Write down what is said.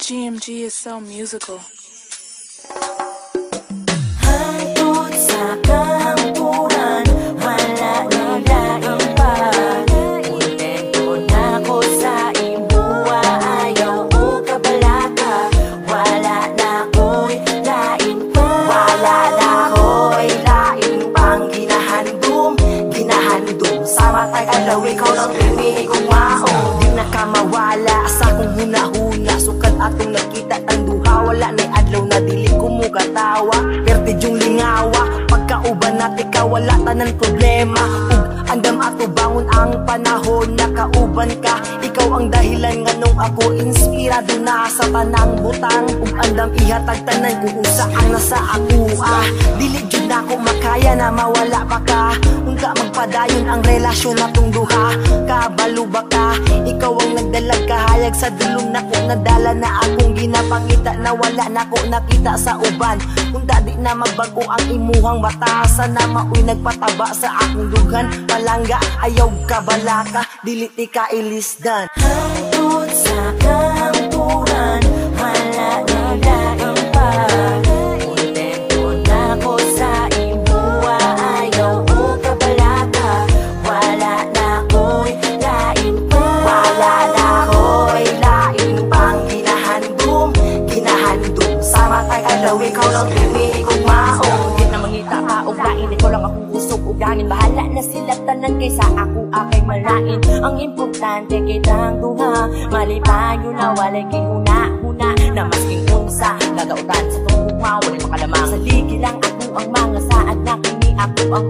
GMG is so musical. Hangtod sa kahampuran, wala nang lain pa. Kontento na ko sa imuha, ayaw o kabalaka. Wala na ko'y lain pa. Wala na ko'y lain pang ginahandom. Ginahandom sa matay alaw, ikaw lang pili kong mao. Di na ka mawala sa kong hunahuna. Sukat atong nakita ang duha, wala na'y adlaw na dili ko mo katawa. Pertid yung lingawa, pagkauban natin ka wala tanan problema. Ug andam ato bangon ang panahon, nakauban ka. Ikaw ang dahilan nga nung ako inspirado na sa tanang butang. Ug andam ihatag tanan kung usa ang nasa ako. Dili jud na ko makaya na mawala pa ka. Unta magpadayon ang relasyon natong duha. Kabalo ba ka? Ikaw ang nagdalag kahayag sa dulong nako. Nadala na akong ginapangita na wala nako nakita sa uban. Unta di na magbago ang imuhang batasan na maoy nagpataba sa akong dugan. Palangga ayaw ka balaka, dili ti ka ilisdan. Hangtod sa kahampuran, wala nang lain pa. Kontento na ko sa imuha, ayaw o kabalaka. Wala na ko'y lain pa. Wala na ko'y lain pang ginahandom. Ginahandom sa matay alaw, ikaw lang pili kong mao. Di na mangita ka o lain, ikaw lang akong usok o gangin. Bahala na sila tanan kaysa ako akay malain. Ang importante kitang duha, malipayo na walay kihuna-huna. Na masking unsa, gagautan sa tungkuha, walay makalamang. Sa ligi lang ako ang mga saad na kini ako ang